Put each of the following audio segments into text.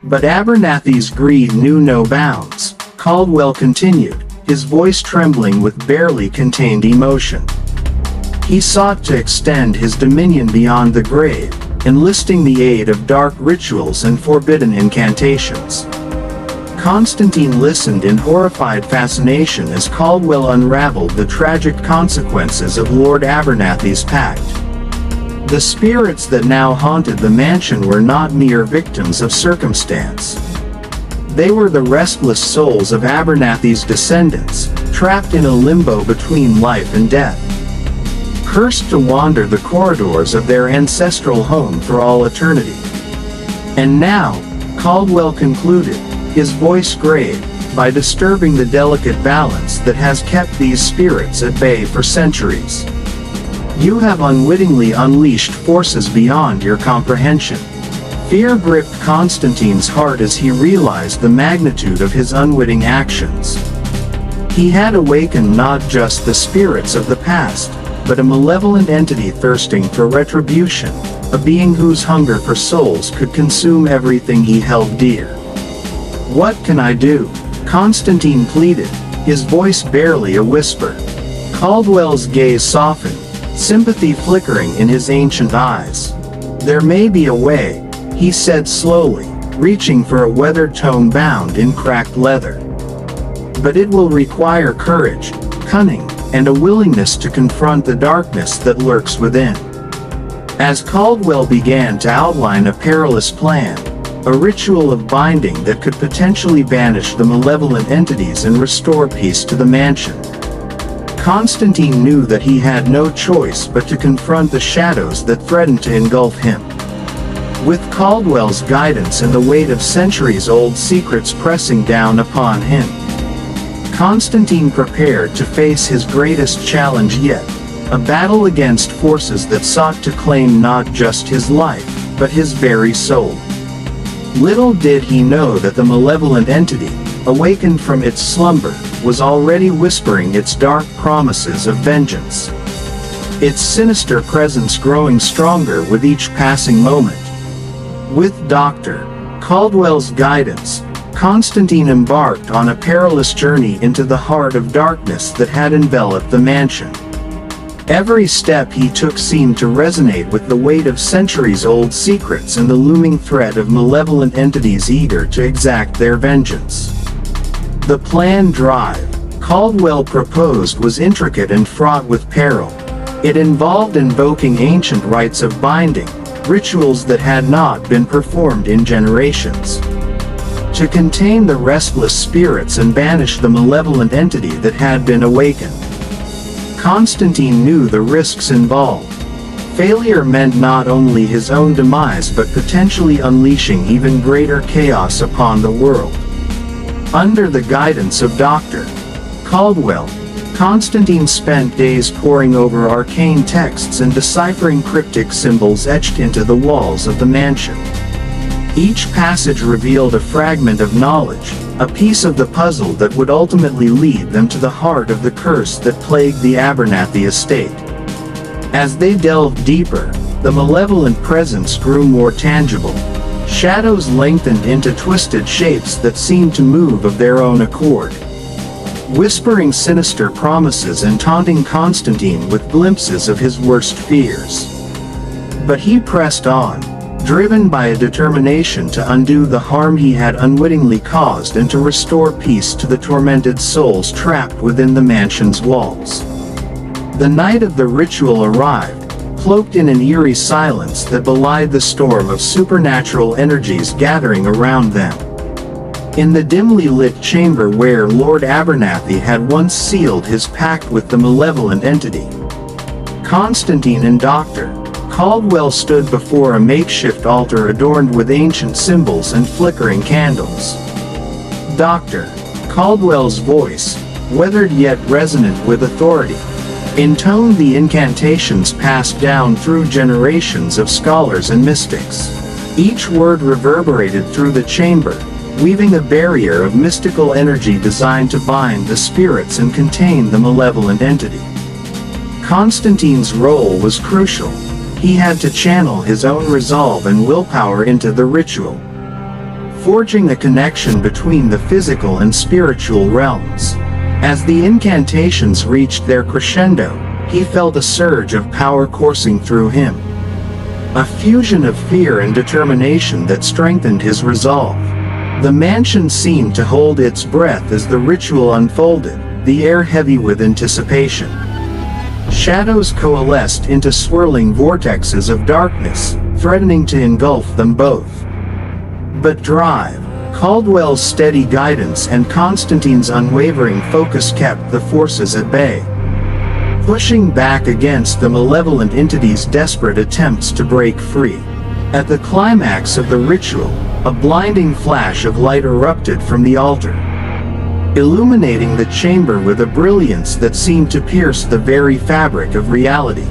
But Abernathy's greed knew no bounds. Caldwell continued, his voice trembling with barely contained emotion. He sought to extend his dominion beyond the grave, enlisting the aid of dark rituals and forbidden incantations. Constantine listened in horrified fascination as Caldwell unraveled the tragic consequences of Lord Abernathy's pact. The spirits that now haunted the mansion were not mere victims of circumstance. They were the restless souls of Abernathy's descendants, trapped in a limbo between life and death. Cursed to wander the corridors of their ancestral home for all eternity. And now, Caldwell concluded, his voice grave, by disturbing the delicate balance that has kept these spirits at bay for centuries. You have unwittingly unleashed forces beyond your comprehension. Fear gripped Constantine's heart as he realized the magnitude of his unwitting actions. He had awakened not just the spirits of the past, but a malevolent entity thirsting for retribution, a being whose hunger for souls could consume everything he held dear. "What can I do?" Constantine pleaded, his voice barely a whisper. Caldwell's gaze softened, sympathy flickering in his ancient eyes. "There may be a way," he said slowly, reaching for a weathered tome bound in cracked leather. "But it will require courage, cunning, and a willingness to confront the darkness that lurks within." As Caldwell began to outline a perilous plan, a ritual of binding that could potentially banish the malevolent entities and restore peace to the mansion, Constantine knew that he had no choice but to confront the shadows that threatened to engulf him. With Caldwell's guidance and the weight of centuries-old secrets pressing down upon him, Constantine prepared to face his greatest challenge yet, a battle against forces that sought to claim not just his life, but his very soul. Little did he know that the malevolent entity, awakened from its slumber, was already whispering its dark promises of vengeance. Its sinister presence growing stronger with each passing moment. With Dr. Caldwell's guidance, Constantine embarked on a perilous journey into the heart of darkness that had enveloped the mansion. Every step he took seemed to resonate with the weight of centuries-old secrets and the looming threat of malevolent entities eager to exact their vengeance. The planned drive Caldwell proposed was intricate and fraught with peril. It involved invoking ancient rites of binding, rituals that had not been performed in generations, to contain the restless spirits and banish the malevolent entity that had been awakened. Constantine knew the risks involved. Failure meant not only his own demise but potentially unleashing even greater chaos upon the world. Under the guidance of Dr. Caldwell, Constantine spent days poring over arcane texts and deciphering cryptic symbols etched into the walls of the mansion. Each passage revealed a fragment of knowledge, a piece of the puzzle that would ultimately lead them to the heart of the curse that plagued the Abernathy estate. As they delved deeper, the malevolent presence grew more tangible. Shadows lengthened into twisted shapes that seemed to move of their own accord, whispering sinister promises and taunting Constantine with glimpses of his worst fears. But he pressed on, driven by a determination to undo the harm he had unwittingly caused and to restore peace to the tormented souls trapped within the mansion's walls. The night of the ritual arrived, cloaked in an eerie silence that belied the storm of supernatural energies gathering around them. In the dimly lit chamber where Lord Abernathy had once sealed his pact with the malevolent entity, Constantine and Dr. Caldwell stood before a makeshift altar adorned with ancient symbols and flickering candles. Dr. Caldwell's voice, weathered yet resonant with authority, intoned the incantations passed down through generations of scholars and mystics. Each word reverberated through the chamber, weaving a barrier of mystical energy designed to bind the spirits and contain the malevolent entity. Constantine's role was crucial. He had to channel his own resolve and willpower into the ritual. forging a connection between the physical and spiritual realms. As the incantations reached their crescendo, he felt a surge of power coursing through him. A fusion of fear and determination that strengthened his resolve. The mansion seemed to hold its breath as the ritual unfolded, the air heavy with anticipation. Shadows coalesced into swirling vortexes of darkness, threatening to engulf them both. But drive, Caldwell's steady guidance and Constantine's unwavering focus kept the forces at bay, pushing back against the malevolent entity's desperate attempts to break free. At the climax of the ritual, a blinding flash of light erupted from the altar, illuminating the chamber with a brilliance that seemed to pierce the very fabric of reality.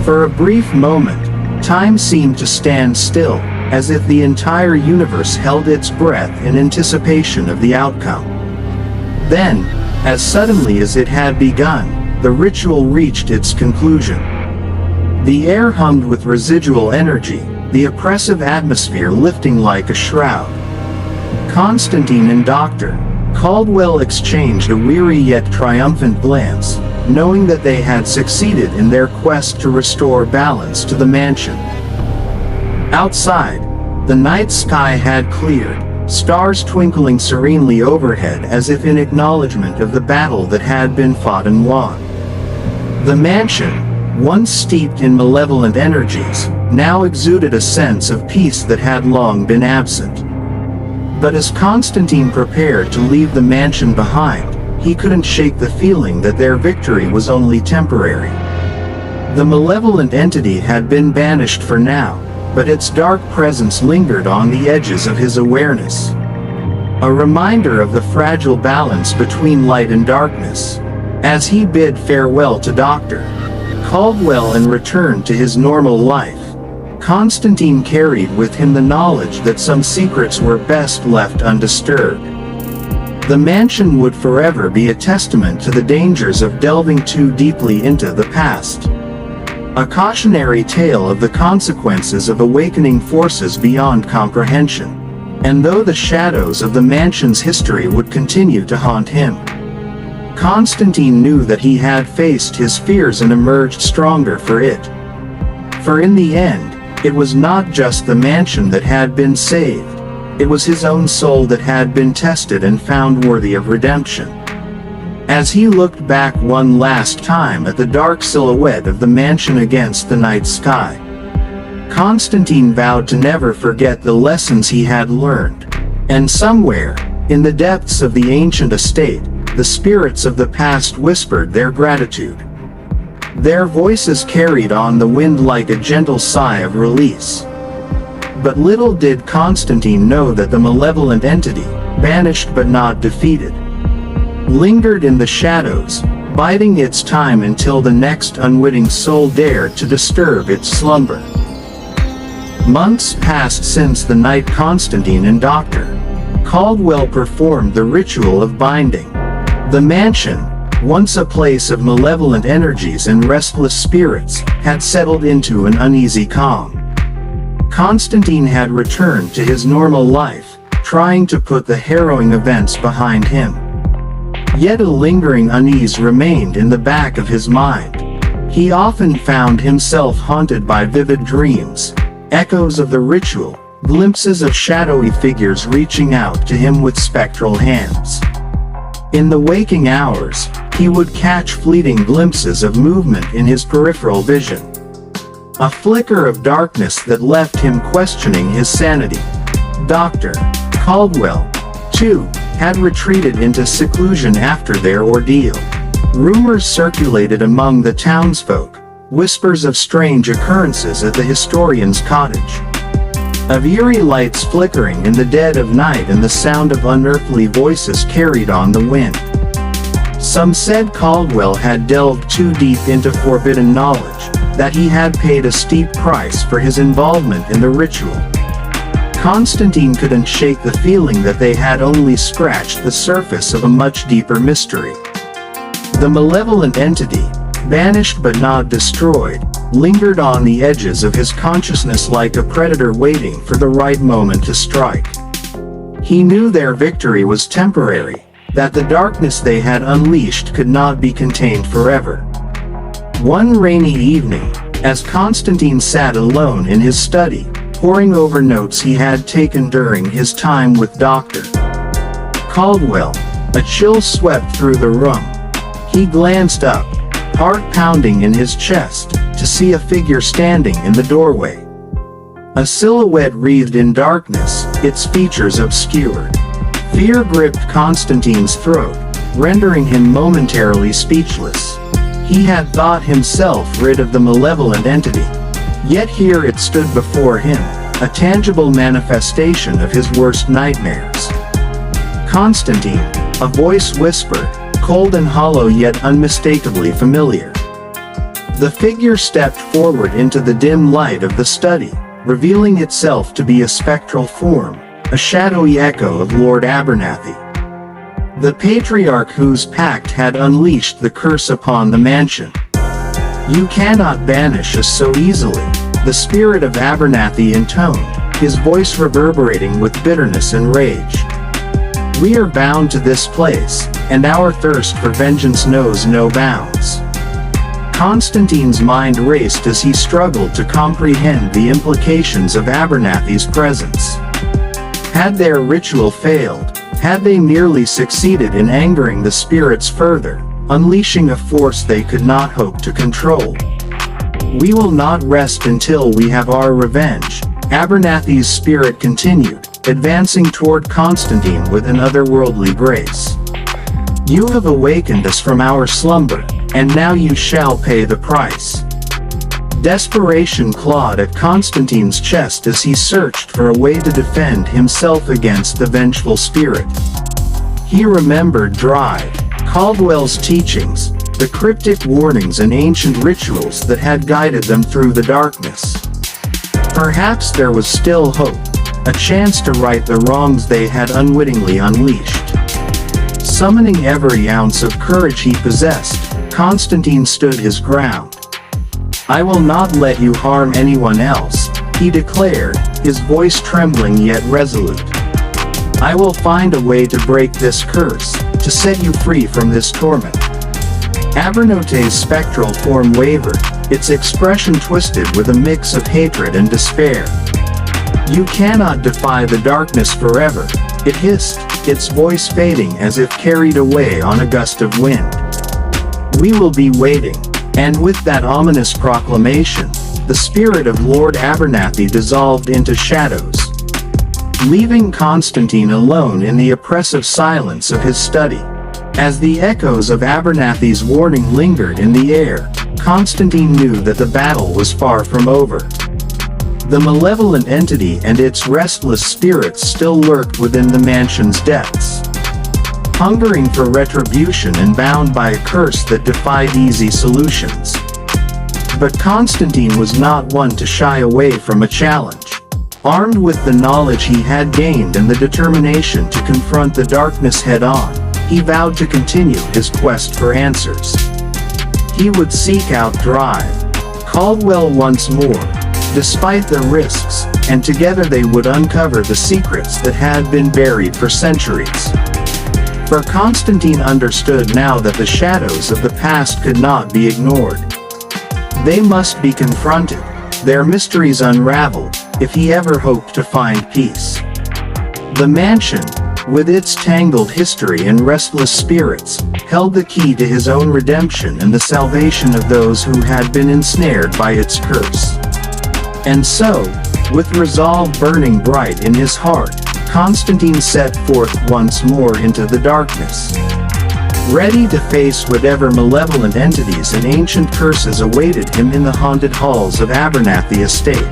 For a brief moment, time seemed to stand still, as if the entire universe held its breath in anticipation of the outcome. Then, as suddenly as it had begun, the ritual reached its conclusion. The air hummed with residual energy, the oppressive atmosphere lifting like a shroud. Constantine and Dr. Caldwell exchanged a weary yet triumphant glance, knowing that they had succeeded in their quest to restore balance to the mansion. Outside, the night sky had cleared, stars twinkling serenely overhead as if in acknowledgement of the battle that had been fought and won. The mansion, once steeped in malevolent energies, now exuded a sense of peace that had long been absent. But as Constantine prepared to leave the mansion behind, he couldn't shake the feeling that their victory was only temporary. The malevolent entity had been banished for now, but its dark presence lingered on the edges of his awareness. A reminder of the fragile balance between light and darkness. As he bid farewell to Dr. Caldwell and returned to his normal life, Constantine carried with him the knowledge that some secrets were best left undisturbed. The mansion would forever be a testament to the dangers of delving too deeply into the past. A cautionary tale of the consequences of awakening forces beyond comprehension. And though the shadows of the mansion's history would continue to haunt him, Constantine knew that he had faced his fears and emerged stronger for it. For in the end, it was not just the mansion that had been saved, it was his own soul that had been tested and found worthy of redemption. As he looked back one last time at the dark silhouette of the mansion against the night sky, Constantine vowed to never forget the lessons he had learned. And somewhere, in the depths of the ancient estate, the spirits of the past whispered their gratitude. Their voices carried on the wind like a gentle sigh of release. But little did Constantine know that the malevolent entity, banished but not defeated, lingered in the shadows, biding its time until the next unwitting soul dared to disturb its slumber. Months passed since the night Constantine and Dr. Caldwell performed the ritual of binding. The mansion, once a place of malevolent energies and restless spirits, had settled into an uneasy calm. Constantine had returned to his normal life, trying to put the harrowing events behind him. Yet a lingering unease remained in the back of his mind. He often found himself haunted by vivid dreams, echoes of the ritual, glimpses of shadowy figures reaching out to him with spectral hands. In the waking hours, he would catch fleeting glimpses of movement in his peripheral vision. A flicker of darkness that left him questioning his sanity. Dr. Caldwell, too, had retreated into seclusion after their ordeal. Rumors circulated among the townsfolk, whispers of strange occurrences at the historian's cottage, of eerie lights flickering in the dead of night and the sound of unearthly voices carried on the wind. Some said Caldwell had delved too deep into forbidden knowledge, that he had paid a steep price for his involvement in the ritual. Constantine couldn't shake the feeling that they had only scratched the surface of a much deeper mystery. The malevolent entity, banished but not destroyed, lingered on the edges of his consciousness like a predator waiting for the right moment to strike. He knew their victory was temporary, that the darkness they had unleashed could not be contained forever. One rainy evening, as Constantine sat alone in his study, poring over notes he had taken during his time with Dr. Caldwell, a chill swept through the room. He glanced up, heart pounding in his chest, to see a figure standing in the doorway. A silhouette wreathed in darkness, its features obscured. Fear gripped Constantine's throat, rendering him momentarily speechless. He had thought himself rid of the malevolent entity. Yet here it stood before him, a tangible manifestation of his worst nightmares. "Constantine," a voice whispered, cold and hollow yet unmistakably familiar. The figure stepped forward into the dim light of the study, revealing itself to be a spectral form, a shadowy echo of Lord Abernathy, the patriarch whose pact had unleashed the curse upon the mansion. "You cannot banish us so easily," the spirit of Abernathy intoned, his voice reverberating with bitterness and rage. "We are bound to this place, and our thirst for vengeance knows no bounds." Constantine's mind raced as he struggled to comprehend the implications of Abernathy's presence. Had their ritual failed? Had they merely succeeded in angering the spirits further, unleashing a force they could not hope to control? "We will not rest until we have our revenge," Abernathy's spirit continued, advancing toward Constantine with an otherworldly grace. "You have awakened us from our slumber, and now you shall pay the price." Desperation clawed at Constantine's chest as he searched for a way to defend himself against the vengeful spirit. He remembered Caldwell's teachings, the cryptic warnings and ancient rituals that had guided them through the darkness. Perhaps there was still hope, a chance to right the wrongs they had unwittingly unleashed. Summoning every ounce of courage he possessed, Constantine stood his ground. "I will not let you harm anyone else," he declared, his voice trembling yet resolute. "I will find a way to break this curse, to set you free from this torment." Abernathy's spectral form wavered, its expression twisted with a mix of hatred and despair. "You cannot defy the darkness forever," it hissed, its voice fading as if carried away on a gust of wind. "We will be waiting." And with that ominous proclamation, the spirit of Lord Abernathy dissolved into shadows, leaving Constantine alone in the oppressive silence of his study. As the echoes of Abernathy's warning lingered in the air, Constantine knew that the battle was far from over. The malevolent entity and its restless spirits still lurked within the mansion's depths, hungering for retribution and bound by a curse that defied easy solutions. But Constantine was not one to shy away from a challenge. Armed with the knowledge he had gained and the determination to confront the darkness head-on, he vowed to continue his quest for answers. He would seek out Caldwell once more, despite the risks, and together they would uncover the secrets that had been buried for centuries. For Constantine understood now that the shadows of the past could not be ignored. They must be confronted, their mysteries unraveled, if he ever hoped to find peace. The mansion, with its tangled history and restless spirits, held the key to his own redemption and the salvation of those who had been ensnared by its curse. And so, with resolve burning bright in his heart, Constantine set forth once more into the darkness, ready to face whatever malevolent entities and ancient curses awaited him in the haunted halls of Abernathy Estate.